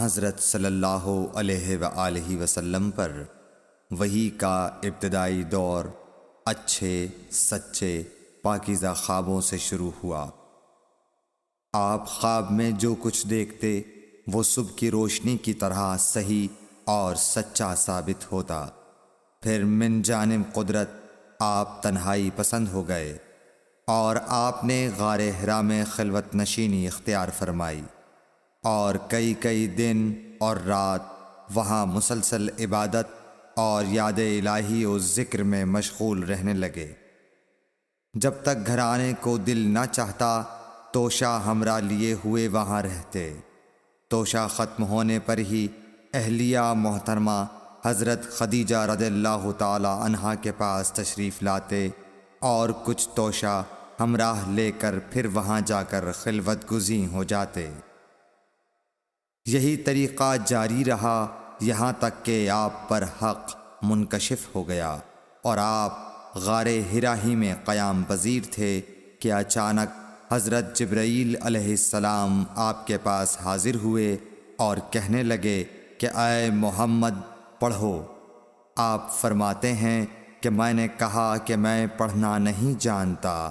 حضرت صلی اللہ علیہ وآلہ وسلم پر وحی کا ابتدائی دور اچھے سچے پاکیزہ خوابوں سے شروع ہوا۔ آپ خواب میں جو کچھ دیکھتے وہ صبح کی روشنی کی طرح صحیح اور سچا ثابت ہوتا۔ پھر من جانب قدرت آپ تنہائی پسند ہو گئے اور آپ نے غار حرا میں خلوت نشینی اختیار فرمائی اور کئی دن اور رات وہاں مسلسل عبادت اور یاد الہی و ذکر میں مشغول رہنے لگے۔ جب تک گھر آنے کو دل نہ چاہتا توشہ ہمراہ لیے ہوئے وہاں رہتے۔ توشہ ختم ہونے پر ہی اہلیہ محترمہ حضرت خدیجہ رضی اللہ تعالی عنہا کے پاس تشریف لاتے اور کچھ توشہ ہمراہ لے کر پھر وہاں جا کر خلوت گزین ہو جاتے۔ یہی طریقہ جاری رہا یہاں تک کہ آپ پر حق منکشف ہو گیا اور آپ غار حرا ہی میں قیام پذیر تھے کہ اچانک حضرت جبرائیل علیہ السلام آپ کے پاس حاضر ہوئے اور کہنے لگے کہ اے محمد پڑھو۔ آپ فرماتے ہیں کہ میں نے کہا کہ میں پڑھنا نہیں جانتا۔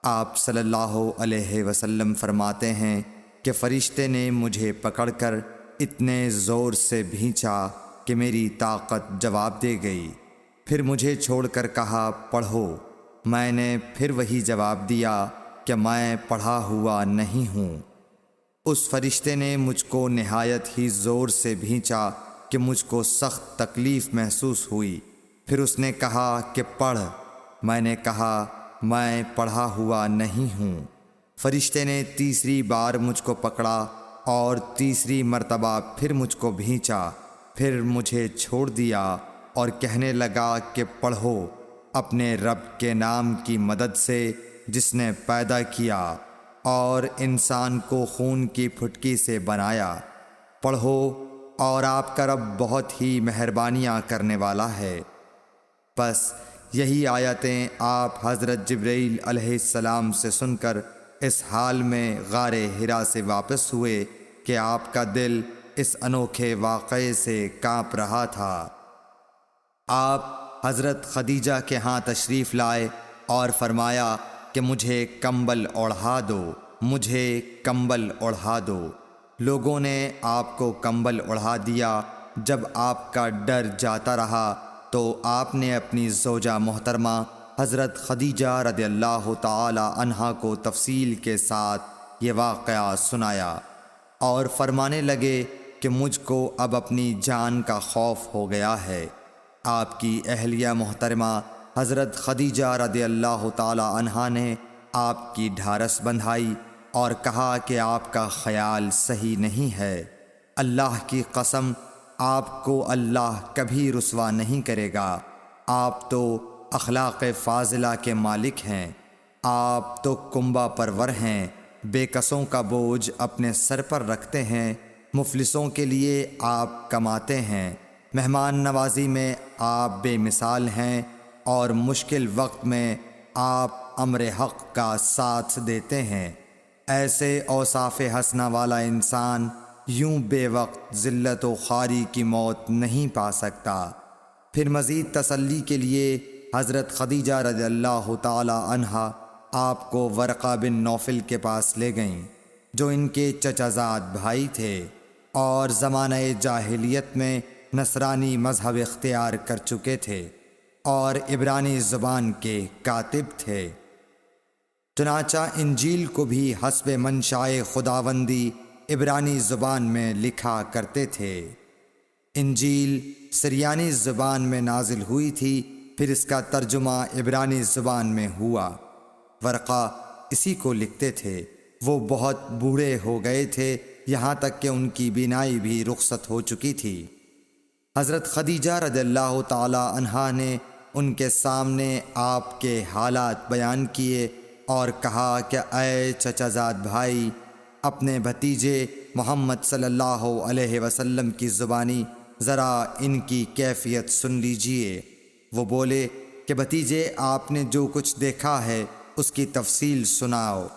آپ صلی اللہ علیہ وسلم فرماتے ہیں کہ فرشتے نے مجھے پکڑ کر اتنے زور سے بھینچا کہ میری طاقت جواب دے گئی۔ پھر مجھے چھوڑ کر کہا پڑھو۔ میں نے پھر وہی جواب دیا کہ میں پڑھا ہوا نہیں ہوں۔ اس فرشتے نے مجھ کو نہایت ہی زور سے بھینچا کہ مجھ کو سخت تکلیف محسوس ہوئی۔ پھر اس نے کہا کہ پڑھ۔ میں نے کہا میں پڑھا ہوا نہیں ہوں۔ فرشتے نے تیسری بار مجھ کو پکڑا اور تیسری مرتبہ پھر مجھ کو بھینچا۔ پھر مجھے چھوڑ دیا اور کہنے لگا کہ پڑھو اپنے رب کے نام کی مدد سے جس نے پیدا کیا اور انسان کو خون کی پھٹکی سے بنایا۔ پڑھو اور آپ کا رب بہت ہی مہربانیاں کرنے والا ہے۔ بس یہی آیتیں آپ حضرت جبرائیل علیہ السلام سے سن کر اس حال میں غار حرا سے واپس ہوئے کہ آپ کا دل اس انوکھے واقعے سے کانپ رہا تھا۔ آپ حضرت خدیجہ کے ہاں تشریف لائے اور فرمایا کہ مجھے کمبل اوڑھا دو، مجھے کمبل اوڑھا دو۔ لوگوں نے آپ کو کمبل اوڑھا دیا۔ جب آپ کا ڈر جاتا رہا تو آپ نے اپنی زوجہ محترمہ حضرت خدیجہ رضی اللہ تعالی عنہا کو تفصیل کے ساتھ یہ واقعہ سنایا اور فرمانے لگے کہ مجھ کو اب اپنی جان کا خوف ہو گیا ہے۔ آپ کی اہلیہ محترمہ حضرت خدیجہ رضی اللہ تعالی عنہا نے آپ کی ڈھارس بندھائی اور کہا کہ آپ کا خیال صحیح نہیں ہے۔ اللہ کی قسم آپ کو اللہ کبھی رسوا نہیں کرے گا۔ آپ تو اخلاق فاضلہ کے مالک ہیں۔ آپ تو کنبہ پرور ہیں، بے کسوں کا بوجھ اپنے سر پر رکھتے ہیں، مفلسوں کے لیے آپ کماتے ہیں، مہمان نوازی میں آپ بے مثال ہیں اور مشکل وقت میں آپ امر حق کا ساتھ دیتے ہیں۔ ایسے اوصاف حسنہ والا انسان یوں بے وقت ذلت و خواری کی موت نہیں پا سکتا۔ پھر مزید تسلی کے لیے حضرت خدیجہ رضی اللہ تعالی عنہا آپ کو ورقہ بن نوفل کے پاس لے گئیں جو ان کے چچا زاد بھائی تھے اور زمانہ جاہلیت میں نصرانی مذہب اختیار کر چکے تھے اور عبرانی زبان کے کاتب تھے۔ چنانچہ انجیل کو بھی حسب منشائے خداوندی عبرانی زبان میں لکھا کرتے تھے۔ انجیل سریانی زبان میں نازل ہوئی تھی، پھر اس کا ترجمہ عبرانی زبان میں ہوا۔ ورقہ اسی کو لکھتے تھے۔ وہ بہت بوڑھے ہو گئے تھے، یہاں تک کہ ان کی بینائی بھی رخصت ہو چکی تھی۔ حضرت خدیجہ رضی اللہ تعالی عنہا نے ان کے سامنے آپ کے حالات بیان کیے اور کہا کہ اے چچا زاد بھائی، اپنے بھتیجے محمد صلی اللہ علیہ وسلم کی زبانی ذرا ان کی کیفیت سن لیجئے۔ وہ بولے کہ بھتیجے آپ نے جو کچھ دیکھا ہے اس کی تفصیل سناؤ۔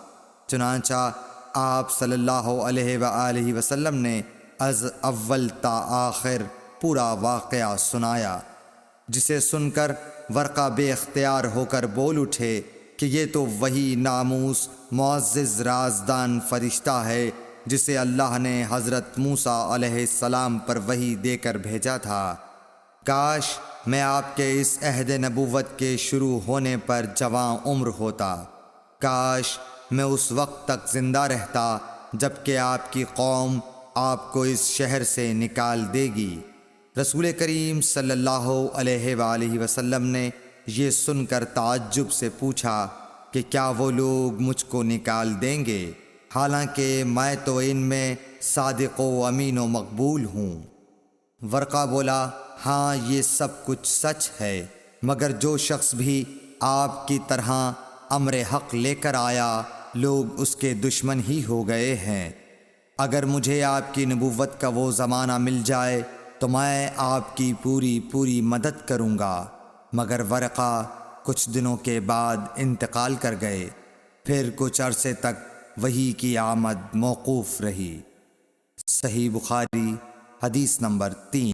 چنانچہ آپ صلی اللہ علیہ وآلہ وسلم نے از اول تا آخر پورا واقعہ سنایا، جسے سن کر ورقہ بے اختیار ہو کر بول اٹھے کہ یہ تو وہی ناموس معزز رازدان فرشتہ ہے جسے اللہ نے حضرت موسیٰ علیہ السلام پر وحی دے کر بھیجا تھا۔ کاش میں آپ کے اس عہد نبوت کے شروع ہونے پر جواں عمر ہوتا، کاش میں اس وقت تک زندہ رہتا جب کہ آپ کی قوم آپ کو اس شہر سے نکال دے گی۔ رسول کریم صلی اللہ علیہ وآلہ وسلم نے یہ سن کر تعجب سے پوچھا کہ کیا وہ لوگ مجھ کو نکال دیں گے، حالانکہ میں تو ان میں صادق و امین و مقبول ہوں۔ ورقہ بولا، ہاں یہ سب کچھ سچ ہے، مگر جو شخص بھی آپ کی طرح امر حق لے کر آیا لوگ اس کے دشمن ہی ہو گئے ہیں۔ اگر مجھے آپ کی نبوت کا وہ زمانہ مل جائے تو میں آپ کی پوری مدد کروں گا، مگر ورقہ کچھ دنوں کے بعد انتقال کر گئے، پھر کچھ عرصے تک وحی کی آمد موقوف رہی۔ صحیح بخاری حدیث نمبر 3۔